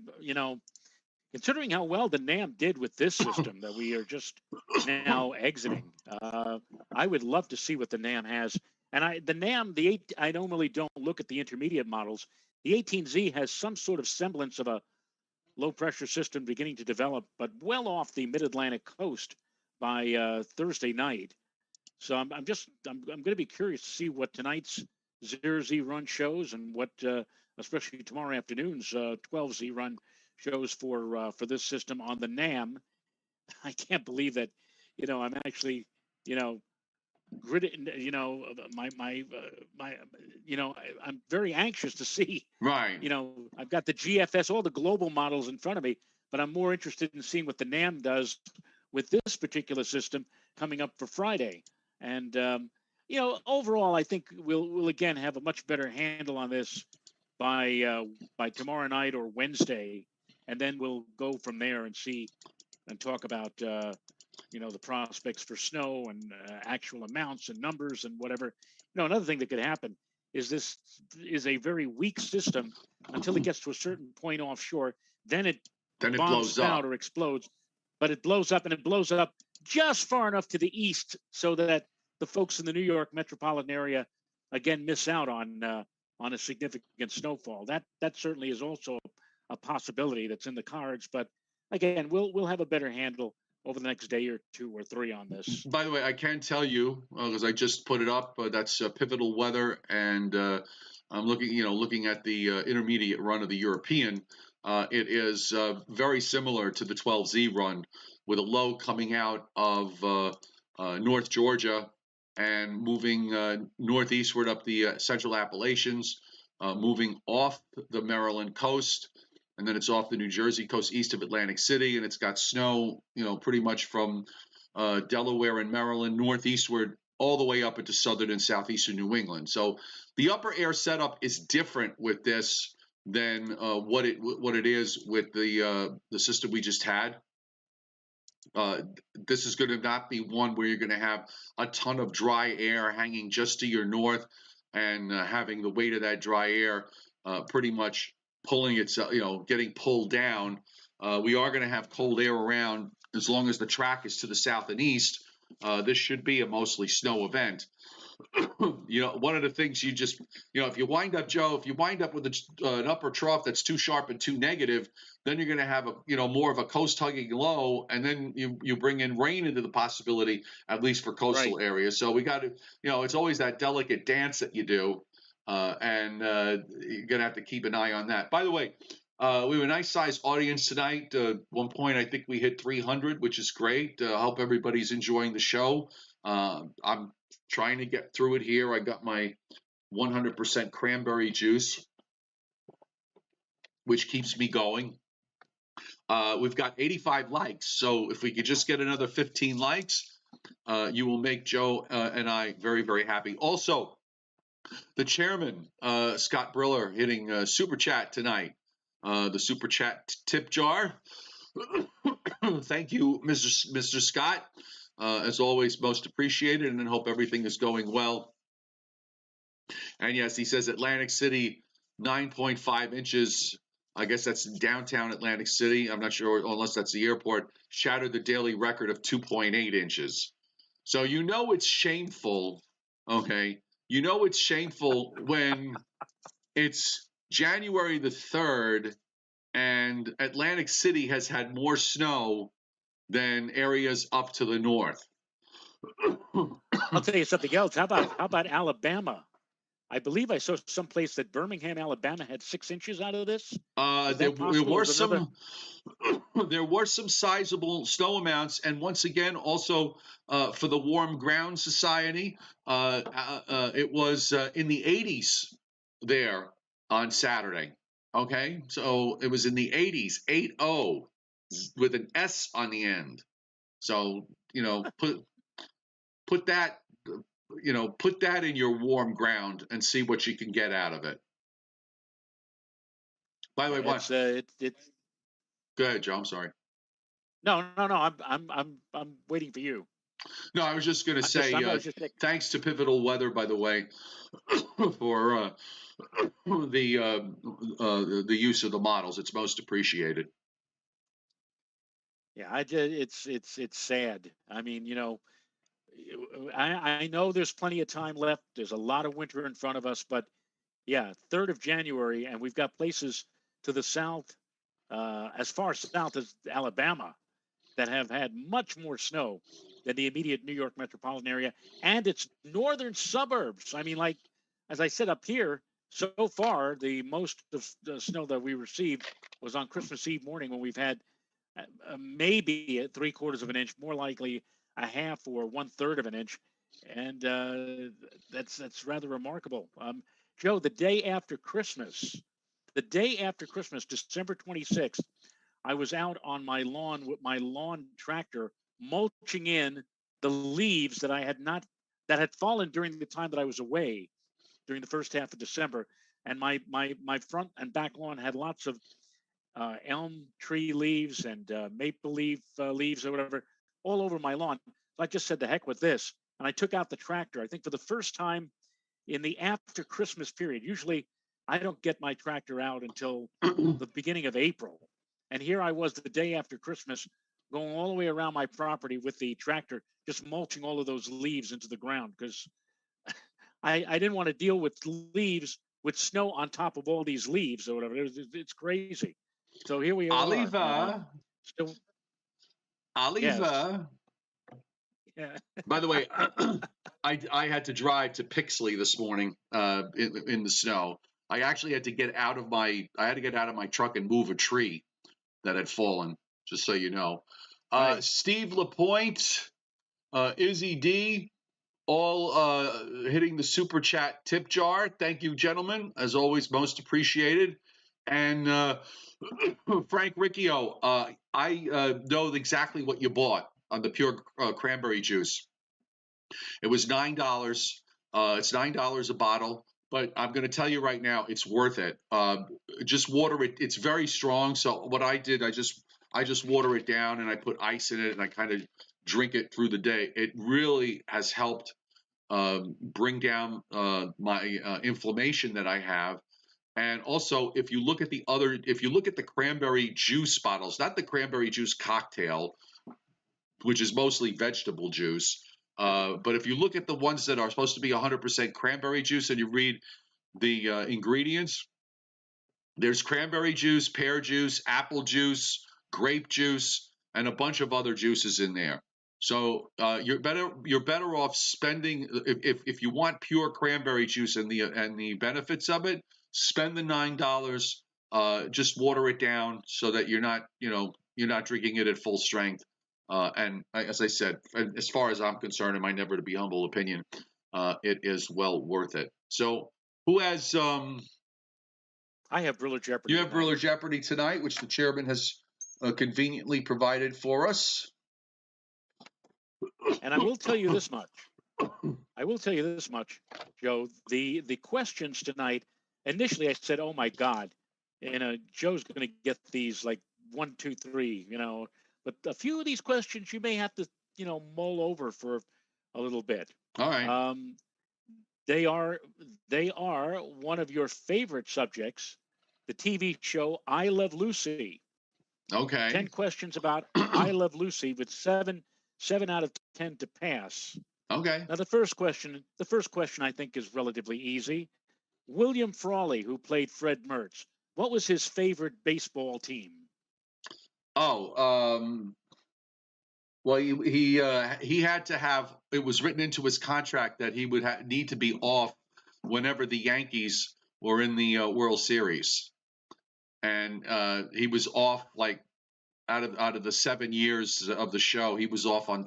Considering how well the NAM did with this system that we are just now exiting, I would love to see what the NAM has. And I normally don't look at the intermediate models. The 18Z has some sort of semblance of a low pressure system beginning to develop, but well off the mid-Atlantic coast by Thursday night. So I'm going to be curious to see what tonight's 0Z run shows and what especially tomorrow afternoon's 12Z run shows for this system on the NAM. I can't believe that, I'm actually, gritted, I'm very anxious to see.
Right.
I've got the GFS, all the global models in front of me, but I'm more interested in seeing what the NAM does with this particular system coming up for Friday. And, overall, I think we'll again have a much better handle on this by tomorrow night or Wednesday. And then we'll go from there and see and talk about, the prospects for snow and actual amounts and numbers and whatever. Another thing that could happen is this is a very weak system until it gets to a certain point offshore. Then it bombs out or explodes. But it blows up, and it blows up just far enough to the east so that the folks in the New York metropolitan area, again, miss out on a significant snowfall. That certainly is also a possibility that's in the cards, but again, we'll have a better handle over the next day or two or three on this.
By the way, I can tell you because I just put it up. That's pivotal weather, and I'm looking at the intermediate run of the European. It is very similar to the 12Z run, with a low coming out of North Georgia and moving northeastward up the central Appalachians, moving off the Maryland coast. And then it's off the New Jersey coast east of Atlantic City, and it's got snow, pretty much from Delaware and Maryland northeastward all the way up into southern and southeastern New England. So the upper air setup is different with this than what it is with the system we just had. This is going to not be one where you're going to have a ton of dry air hanging just to your north and having the weight of that dry air pretty much pulling itself, getting pulled down. We are going to have cold air around as long as the track is to the south and east. This should be a mostly snow event. One of the things if you wind up, Joe, if you wind up with an upper trough that's too sharp and too negative, then you're going to have more of a coast hugging low, and then you bring in rain into the possibility, at least for coastal areas. So we got to, it's always that delicate dance that you do, and you're going to have to keep an eye on that. By the way, we have a nice sized audience tonight. One point, I think we hit 300, which is great. I hope everybody's enjoying the show. I'm trying to get through it here. I got my 100% cranberry juice, which keeps me going. We've got 85 likes, so if we could just get another 15 likes, you will make Joe and I very, very happy. Also, the chairman, Scott Briller, hitting Super Chat tonight. The Super Chat tip jar. Thank you, Mr. Scott. As always, most appreciated, and I hope everything is going well. And yes, he says Atlantic City, 9.5 inches. I guess that's downtown Atlantic City. I'm not sure, unless that's the airport. Shattered the daily record of 2.8 inches. So it's shameful, okay? It's shameful when it's January the 3rd and Atlantic City has had more snow than areas up to the north.
I'll tell you something else. How about Alabama? I believe I saw someplace that Birmingham, Alabama, had 6 inches out of this.
There were some sizable snow amounts, and once again, also for the Warm Ground Society, it was in the 80s there on Saturday. Okay, so it was in the 80s, 80 with an S on the end. So put that in your warm ground and see what you can get out of it. By the way, what? Go ahead, Joe. I'm sorry.
No. I'm waiting for you.
No, I was just going to say thanks to Pivotal Weather, by the way, for the use of the models. It's most appreciated.
Yeah, it's sad. I mean, I know there's plenty of time left. There's a lot of winter in front of us, but yeah, 3rd of January, and we've got places to the south, as far south as Alabama, that have had much more snow than the immediate New York metropolitan area and its northern suburbs. I mean, like, as I said up here, so far, the most of the snow that we received was on Christmas Eve morning, when we've had maybe 3/4 of an inch, more likely a half or 1/3 of an inch. And that's rather remarkable. Joe, the day after Christmas, December 26th, I was out on my lawn with my lawn tractor, mulching in the leaves that had fallen during the time that I was away, during the first half of December. And my front and back lawn had lots of elm tree leaves and maple leaf leaves or whatever all over my lawn. So I just said, the heck with this. And I took out the tractor, I think for the first time in the after Christmas period. Usually I don't get my tractor out until the beginning of April. And here I was the day after Christmas, going all the way around my property with the tractor, just mulching all of those leaves into the ground, because I didn't want to deal with leaves with snow on top of all these leaves or whatever. It's crazy. So here we are.
Oliver.
Yes. Yeah.
By the way, I had to drive to Pixley this morning in the snow. I actually had to get out of my truck and move a tree that had fallen, just so you know. Right. Steve LaPointe, Izzy D, all hitting the Super Chat tip jar. Thank you, gentlemen. As always, most appreciated. And Frank Riccio, I know exactly what you bought on the pure cranberry juice. It was $9. It's $9 a bottle. But I'm going to tell you right now, it's worth it. Just water it. It's very strong. So what I did, I just water it down and I put ice in it and I kind of drink it through the day. It really has helped bring down my inflammation that I have. And also, if you look at the cranberry juice bottles, not the cranberry juice cocktail, which is mostly vegetable juice, But if you look at the ones that are supposed to be 100% cranberry juice and you read the ingredients, there's cranberry juice, pear juice, apple juice, grape juice, and a bunch of other juices in there. So you're better off spending if you want pure cranberry juice and the benefits of it, spend the $9. Just water it down so that you're not drinking it at full strength. And as I said, as far as I'm concerned, in my never to be humble opinion, it is well worth it. So who has
I have Briller Jeopardy.
You have Briller Jeopardy tonight, which the chairman has conveniently provided for us.
And I will tell you this much. Joe. The questions tonight. Initially, I said, "Oh my God, Joe's going to get these like 1, 2, 3." But a few of these questions you may have to mull over for a little bit.
All right.
They are one of your favorite subjects, the TV show I Love Lucy.
Okay.
10 questions about I Love Lucy with 7 out of 10 to pass.
Okay.
Now the first question I think is relatively easy. William Frawley, who played Fred Mertz, what was his favorite baseball team?
Oh, well, he had to have. It was written into his contract that he would need to be off whenever the Yankees were in the World Series, and he was off like out of the 7 years of the show. He was off on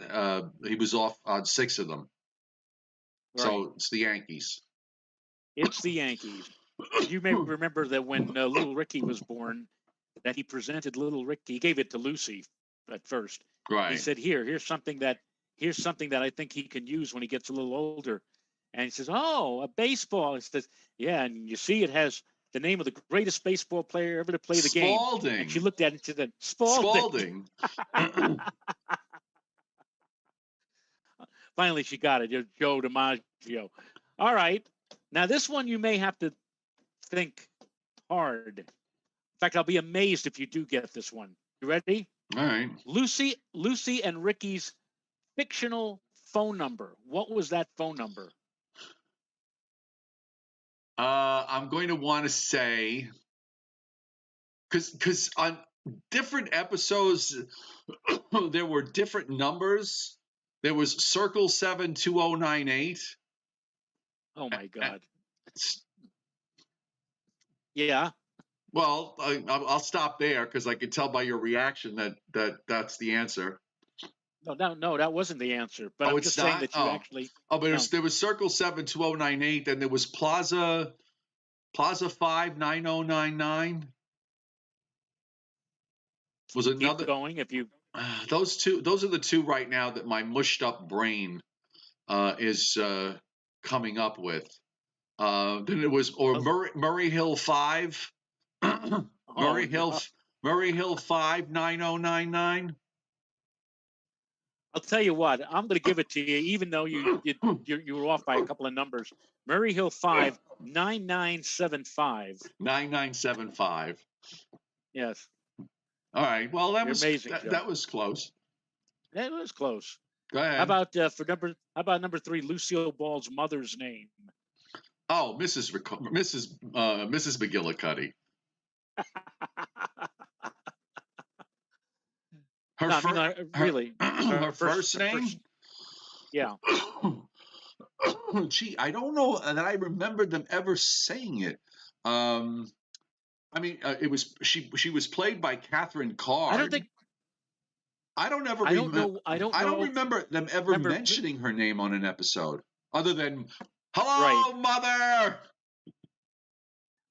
6 of them. Right. So it's the Yankees.
It's the Yankees. You may remember that when little Ricky was born, that he presented little Ricky. He gave it to Lucy at first.
Right.
He said, here's something that I think he can use when he gets a little older. And he says, "Oh, a baseball." He says, "Yeah, and you see it has the name of the greatest baseball player ever to play the game."
Spalding.
And she looked at it and said, Spalding. Finally, she got it. Joe DiMaggio. All right. Now, this one you may have to think hard. In fact, I'll be amazed if you do get this one. You ready?
All right.
Lucy and Ricky's fictional phone number. What was that phone number?
I'm going to want to say, because on different episodes, there were different numbers. There was circle 72098.
Oh my God. Yeah.
Well, I'll stop there because I can tell by your reaction that's the answer.
No, that wasn't the answer. But I'm just saying that you actually.
Oh, but there was circle 72098, and there was Plaza 59099. Was another
Keep going if you.
Those are the two right now that my mushed up brain is coming up with. Then it was Murray Hill 5. Murray Hill 59099.
I'll tell you what, I'm going to give it to you, even though you were off by a couple of numbers. Murray Hill 5 9975.
9975.
Yes.
All right. Well, that was
amazing.
That was close.
That was close.
Go ahead.
How about number 3, Lucille Ball's mother's name?
Oh, Mrs. McGillicuddy. Her first name?
Yeah.
Gee, I don't know that I remember them ever saying it. It was she was played by Catherine Card. I don't remember them ever mentioning her name on an episode, other than "Hello, Mother."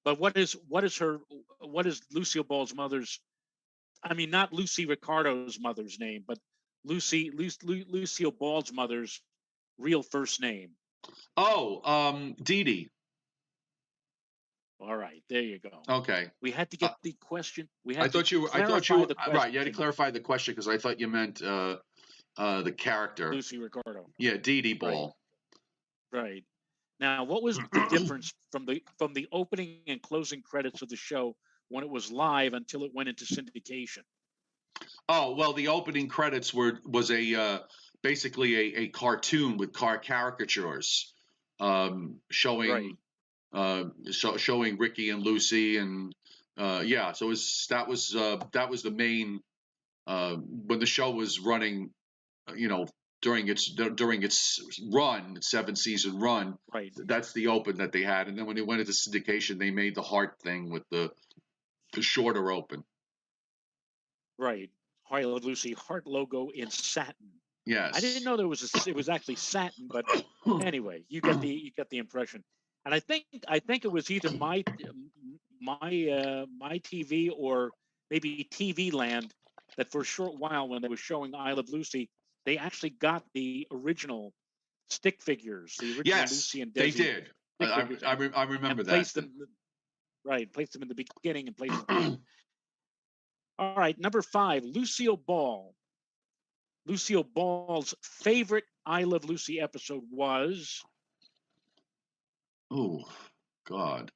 But what is Lucille Ball's mother's? I mean, not Lucy Ricardo's mother's name, but Lucille Ball's mother's real first name.
Oh, Dee Dee.
All right, there you go.
Okay.
We had to get the question.
I thought you right. You had to clarify the question because I thought you meant the character.
Lucy Ricardo.
Yeah, Dee Dee Ball.
Right. Now, what was the difference from the opening and closing credits of the show when it was live until it went into syndication?
Oh, well, the opening credits was a basically a cartoon with car caricatures, showing showing Ricky and Lucy, and yeah, so that was the main when the show was running, you know, during its run, 7-season run.
Right.
That's the open that they had, and then when they went into syndication, they made the heart thing with the shorter open.
Right. I Love Lucy heart logo in satin.
Yes.
I didn't know there was it was actually satin, but anyway, you get the impression. And I think it was either my TV or maybe TV Land that for a short while when they were showing I Love Lucy, they actually got the original stick figures, the original Lucy and Desi.
They did. I remember that.
Placed them in the beginning and placed them at the end. All right, number 5, Lucille Ball. Lucille Ball's favorite I Love Lucy episode was?
Oh, God.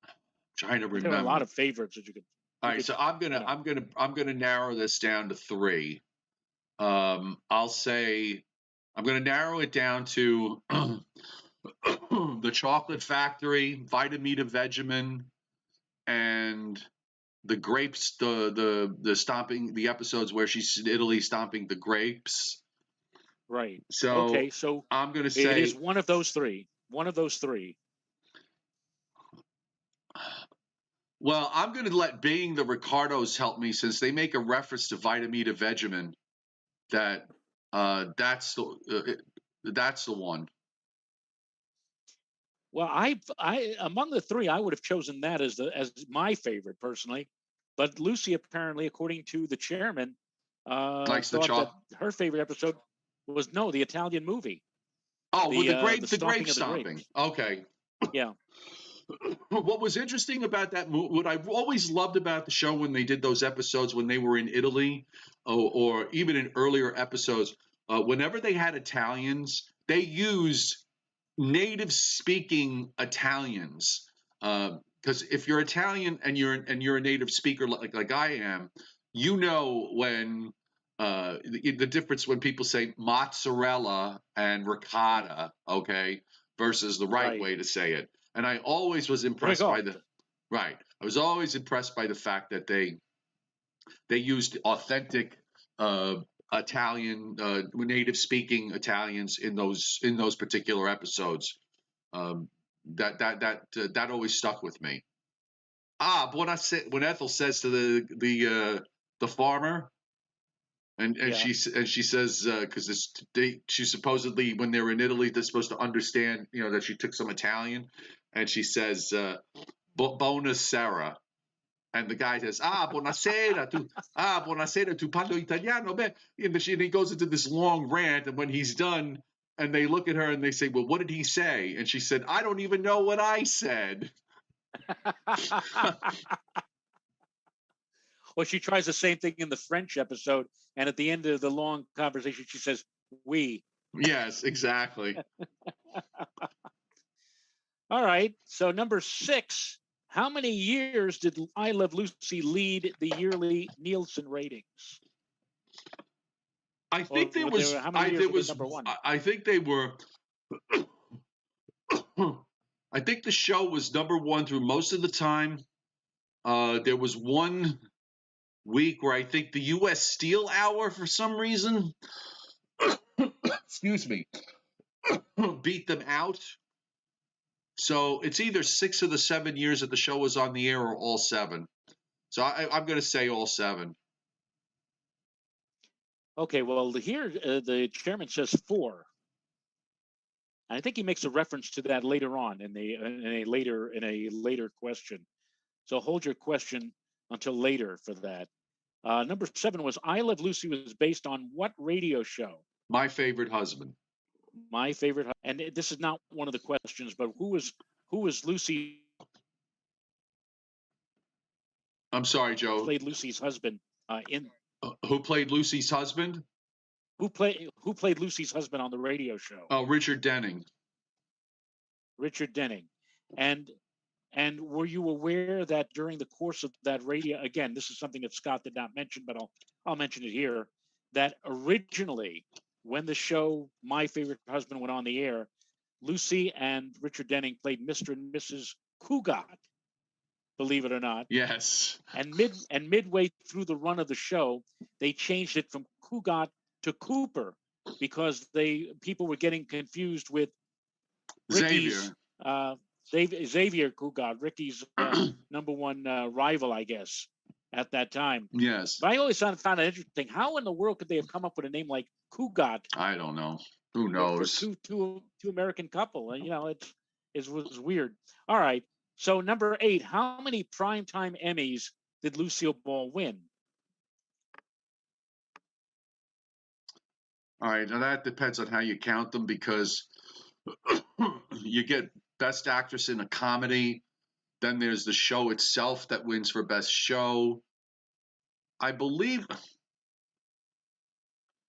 I'm trying to remember.
There are a lot of favorites that you could.
All right, so I'm gonna narrow this down to 3. I'll say I'm gonna narrow it down to the Chocolate Factory, Vitamita Vegemin, and the grapes. The stomping, the episodes where she's in Italy stomping the grapes.
Right.
So
okay, so
I'm gonna say
it is one of those 3. One of those 3.
Well, I'm going to let Being the Ricardos help me, since they make a reference to Vitamita Vegemin. That's the one.
Well, I among the 3, I would have chosen that as my favorite personally, but Lucy apparently, according to the chairman,
likes
thought that her favorite episode was the Italian movie.
Oh, with the grape stomping. Okay.
Yeah.
What was interesting about that movie, what I've always loved about the show when they did those episodes when they were in Italy, or even in earlier episodes, whenever they had Italians, they used native speaking Italians. Because if you're Italian and you're a native speaker like I am, you know when the difference when people say mozzarella and ricotta, okay, versus the right way to say it. And I always was impressed by I was always impressed by the fact that they used authentic Italian, native speaking Italians in those particular episodes. That always stuck with me. But when Ethel says to the farmer, and she says, because she supposedly, when they're in Italy, they're supposed to understand, that she took some Italian, and she says, buonasera. And the guy says, buonasera, tu parlo italiano, beh. And he goes into this long rant, and when he's done, and they look at her and they say, well, what did he say? And she said, I don't even know what I said.
Well, she tries the same thing in the French episode, and at the end of the long conversation, she says, "Oui."
Yes, exactly.
All right. So number 6, how many years did I Love Lucy lead the yearly Nielsen ratings?
I think there was.
How many years was number 1?
I think they were. I think the show was number 1 through most of the time. There was one week where I think the U.S. Steel Hour, for some reason, excuse me, beat them out. So it's either 6 of the 7 years that the show was on the air, or all 7. So I'm going to say all 7.
Okay, well, here the chairman says 4. I think he makes a reference to that later on in a later question. So hold your question until later for that. Number 7 was I Love Lucy was based on what radio show?
My Favorite Husband.
My Favorite, and this is not one of the questions, but who was Lucy?
I'm sorry, Joe.
Who played Lucy's husband in?
Who played Lucy's husband?
Who played Lucy's husband on the radio show?
Oh, Richard Denning.
Richard Denning, and were you aware that during the course of that radio? Again, this is something that Scott did not mention, but I'll mention it here. that originally, when the show My Favorite Husband went on the air, Lucy and Richard Denning played Mr. and Mrs. Cougat, believe it or not.
Yes.
And midway through the run of the show, they changed it from Cougat to Cooper because people were getting confused with Ricky's Xavier Cougat, Ricky's number one rival, I guess, at that time.
Yes.
But I always found it interesting. How in the world could they have come up with a name like Cougat?
I don't know. Who knows?
For two American couple, you know, it was weird. All right. So number 8, how many primetime Emmys did Lucille Ball win?
All right, now that depends on how you count them because you get Best Actress in a Comedy, then there's the show itself that wins for Best Show. I believe.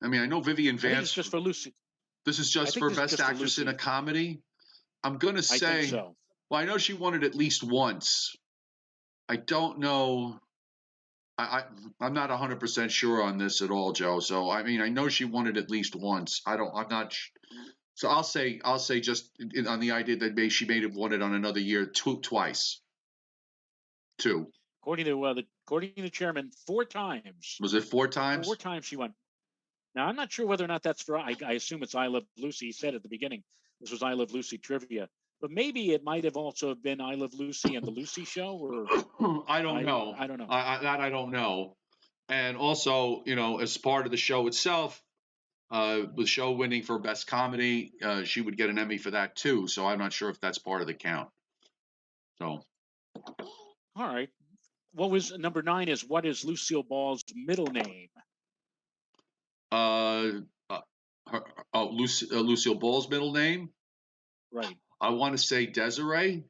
I mean, I know Vivian Vance.
I think it's just for Lucy.
This is just for Best Actress in a Comedy. I'm gonna say.
I think so.
Well, I know she won it at least once. I don't know. I'm not 100% sure on this at all, Joe. So I mean, I know she won it at least once. I'm not. So I'll say just on the idea that she may have won it on another year twice. 2.
According to the chairman, 4 times.
Was it 4 times?
4 times she won. Now I'm not sure whether or not that's for. I assume it's I Love Lucy. He said at the beginning this was I Love Lucy trivia. But maybe it might have also been I Love Lucy and the Lucy Show, or
I don't know.
I don't know.
I don't know. And also, you know, as part of the show itself, the show winning for Best Comedy, she would get an Emmy for that too. So I'm not sure if that's part of the count. So,
all right. What was number 9? Is what is Lucille Ball's middle name?
Lucille Ball's middle name.
Right.
I want to say Desiree.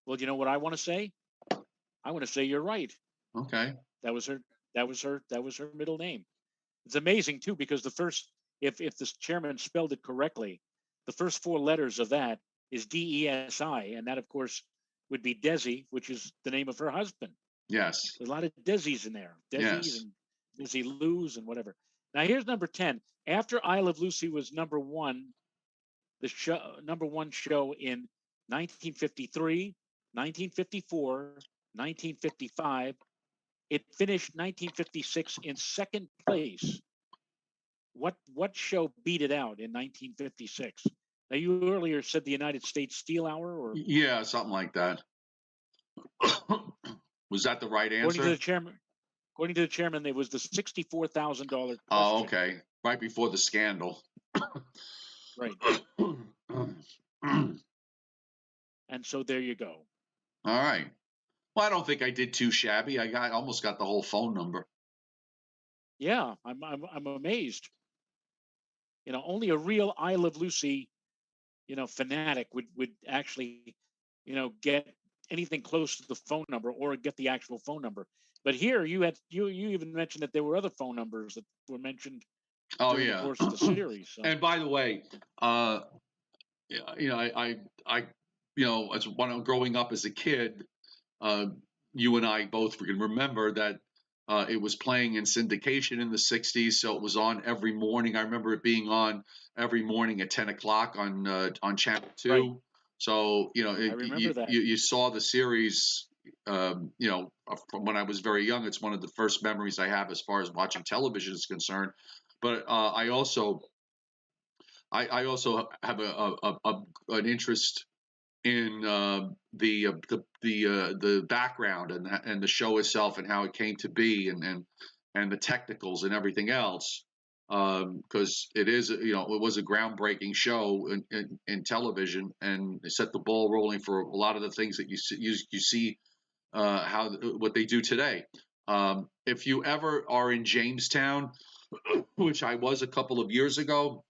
Well, you know what I want to say? I want to say you're right.
Okay.
That was her middle name. It's amazing too because the first, if the chairman spelled it correctly, the first 4 letters of that is DESI, and that of course would be Desi, which is the name of her husband.
Yes.
There's a lot of Desis in there. Desis
yes.
and Desi Lou's and whatever. Now here's number 10. After I Love Lucy was number 1, the show number 1 show in 1953, 1954, 1955. It finished 1956 in second place. What show beat it out in 1956? Now you earlier said the United States Steel Hour, or
yeah, something like that. Was that the right answer?
According to the chairman, it was the $64,000.
Oh, okay. Right before the scandal.
Right. And so there you go.
All right. Well, I don't think I did too shabby. I almost got the whole phone number.
Yeah, I'm amazed. You know, only a real I Love Lucy, you know, fanatic would actually, you know, get anything close to the phone number or get the actual phone number. But here you even mentioned that there were other phone numbers that were mentioned during the course of the series. So.
And by the way, you know, I you know, as when I'm growing up as a kid, you and I both can remember that it was playing in syndication in the 60s, so it was on every morning. I remember it being on every morning at 10 o'clock on Channel 2.
Right.
So, you know, you saw the series, you know, from when I was very young. It's one of the first memories I have as far as watching television is concerned. But I also have an interest in the background and the show itself and how it came to be and the technicals and everything else, because it is, you know, it was a groundbreaking show in television, and it set the ball rolling for a lot of the things that you see what they do today. If you ever are in Jamestown, which I was a couple of years ago,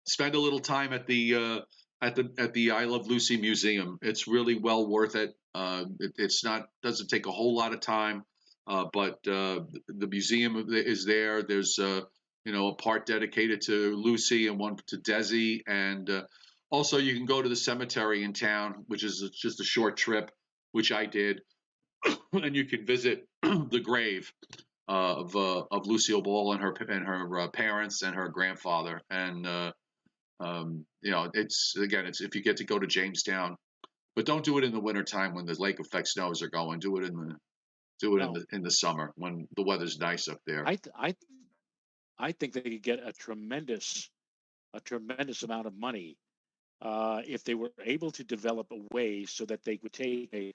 spend a little time at the I Love Lucy Museum. It's really well worth it. Doesn't take a whole lot of time, but the museum is there. There's you know, a part dedicated to Lucy and one to Desi, and also you can go to the cemetery in town, which is just a short trip, which I did. and you can visit the grave of Lucille Ball and her parents and her grandfather. And it's if you get to go to Jamestown, but don't do it in the wintertime when the lake effect snows are going. Do it
No,
in the summer when the weather's nice up there.
I think they could get a tremendous amount of money if they were able to develop a way so that they would take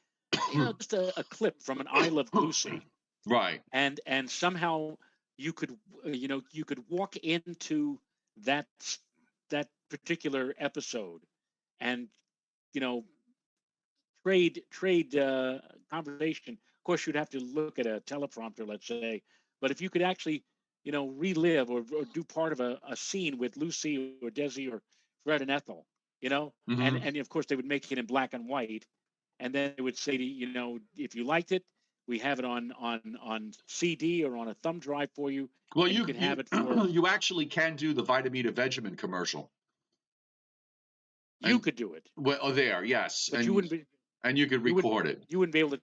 just a clip from an I Love Lucy,
Right.
and somehow you could you could walk into that particular episode and you know trade conversation. Of course, you'd have to look at a teleprompter, let's say, but if you could actually relive or do part of a scene with Lucy or Desi or Fred and Ethel,
Mm-hmm.
and of course they would make it in black and white, and then they would say to if you liked it, we have it on CD or on a thumb drive for you.
Well,
and you can have it for
you actually can do the Vitamita Vegemin commercial.
you could do it.
Well, there, yes,
but you wouldn't be.
And you could record it.
You wouldn't be able to.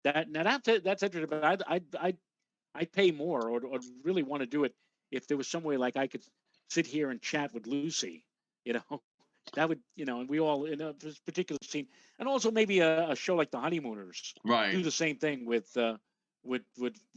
That's interesting. But I'd pay more or really want to do it if there was some way like I could sit here and chat with Lucy. That would and we all in this particular scene, and also maybe a show like The Honeymooners.
Right.
Do the same thing with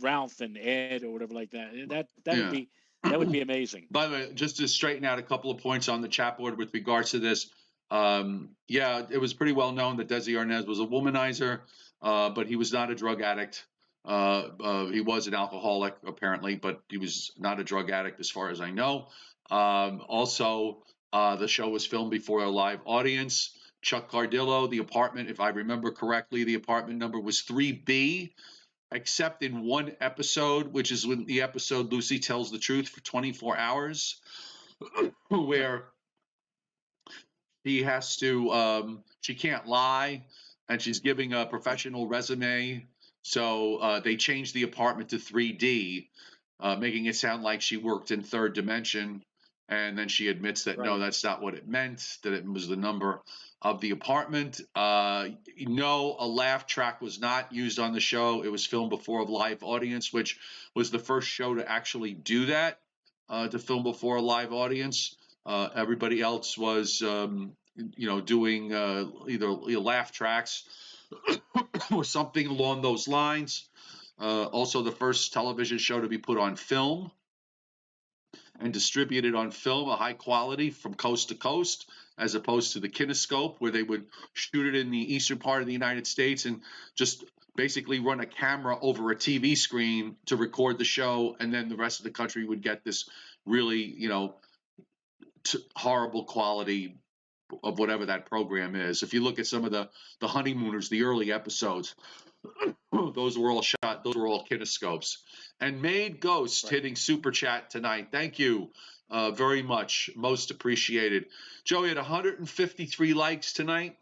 Ralph and Ed or whatever like that. That would be amazing.
By the way, just to straighten out a couple of points on the chat board with regards to this, it was pretty well known that Desi Arnaz was a womanizer, but he was not a drug addict. He was an alcoholic, apparently, but he was not a drug addict as far as I know. Also, the show was filmed before a live audience. Chuck Cardillo, the apartment, if I remember correctly, the apartment number was 3B. Except in one episode, which is when the episode Lucy Tells the Truth for 24 hours, where she has to, she can't lie, and she's giving a professional resume. So they changed the apartment to 3D, making it sound like she worked in third dimension. And then she admits that, no, that's not what it meant, that it was the number of the apartment. No, a laugh track was not used on the show. It was filmed before a live audience, which was the first show to actually do that, to film before a live audience. Everybody else was, doing either laugh tracks or something along those lines. Also, the first television show to be put on film and distributed on film, a high quality from coast to coast, as opposed to the kinescope, where they would shoot it in the eastern part of the United States and just basically run a camera over a TV screen to record the show, and then the rest of the country would get this really, horrible quality of whatever that program is. If you look at some of the Honeymooners, the early episodes, those were all shot. Those were all kinescopes. And Made Ghost hitting super chat tonight. Thank you very much. Most appreciated. Joe, we had 153 likes tonight,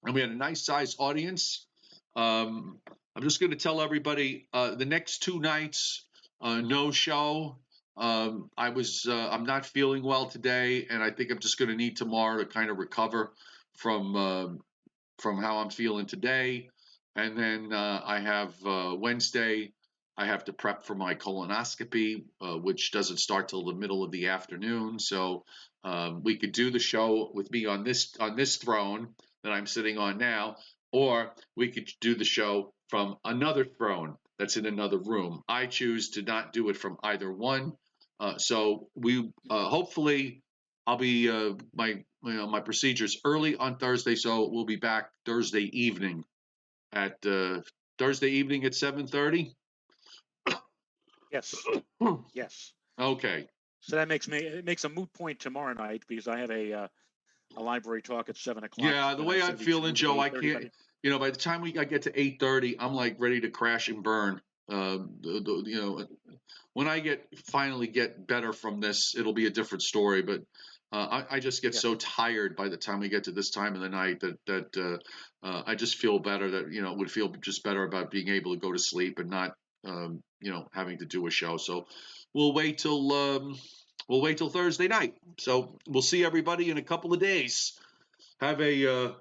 and we had a nice sized audience. I'm just going to tell everybody the next two nights, no show. I'm not feeling well today, and I think I'm just going to need tomorrow to kind of recover from how I'm feeling today. And then I have Wednesday, I have to prep for my colonoscopy, which doesn't start till the middle of the afternoon. So we could do the show with me on this throne that I'm sitting on now, or we could do the show from another throne that's in another room. I choose to not do it from either one. So we hopefully I'll be my procedures early on Thursday, so we'll be back Thursday evening at 7:30.
Yes. Yes.
Okay.
So that makes a moot point tomorrow night because I have a library talk at 7:00.
Yeah, the way I'm feeling, Joe, I can't. By the time I get to 8:30, I'm like ready to crash and burn. When I finally get better from this, it'll be a different story. But I just get so tired by the time we get to this time of the night that I just feel better. That would feel just better about being able to go to sleep and not having to do a show. So we'll wait till Thursday night. So we'll see everybody in a couple of days. Have a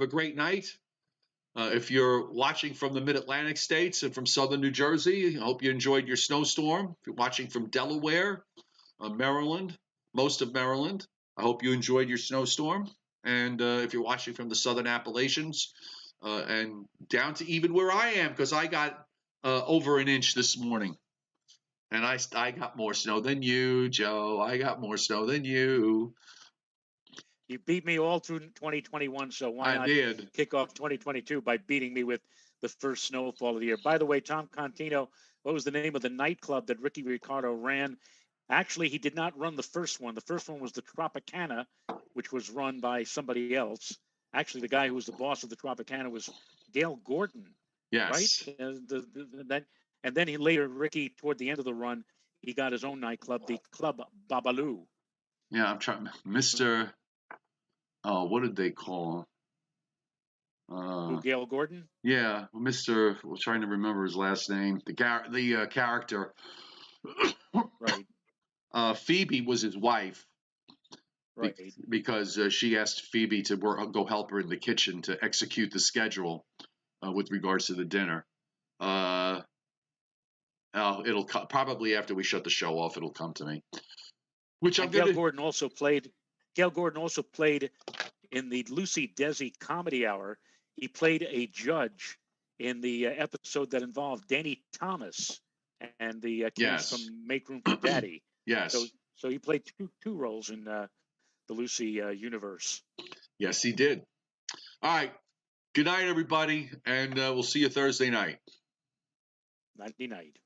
great night. If you're watching from the Mid-Atlantic states and from southern New Jersey, I hope you enjoyed your snowstorm. If you're watching from Delaware, Maryland, most of Maryland, I hope you enjoyed your snowstorm. And if you're watching from the southern Appalachians and down to even where I am, because I got over an inch this morning. And I got more snow than you, Joe. I got more snow than you.
You beat me all through 2021, so why
I
not
did.
kick off 2022 by beating me with the first snowfall of the year? By the way, Tom Contino, what was the name of the nightclub that Ricky Ricardo ran? Actually, he did not run the first one. The first one was the Tropicana, which was run by somebody else. Actually, the guy who was the boss of the Tropicana was Gail Gordon, right?
Yes.
And then he later, Ricky, toward the end of the run, he got his own nightclub, the Club Babalu.
Yeah, I'm trying. Mr. Oh, what did they call him?
Who, Gail Gordon?
Yeah, Mr. We're trying to remember his last name. The character.
Right.
Phoebe was his wife.
Right.
Because she asked Phoebe to go help her in the kitchen to execute the schedule with regards to the dinner. It'll probably after we shut the show off, it'll come to me. Which I'm
Gail
gonna.
Gordon also played. Gail Gordon also played in the Lucy Desi Comedy Hour. He played a judge in the episode that involved Danny Thomas and the cast
Yes.
from Make Room for Daddy.
Yes.
So he played two roles in the Lucy universe.
Yes, he did. All right. Good night, everybody, and we'll see you Thursday night.
Nighty night.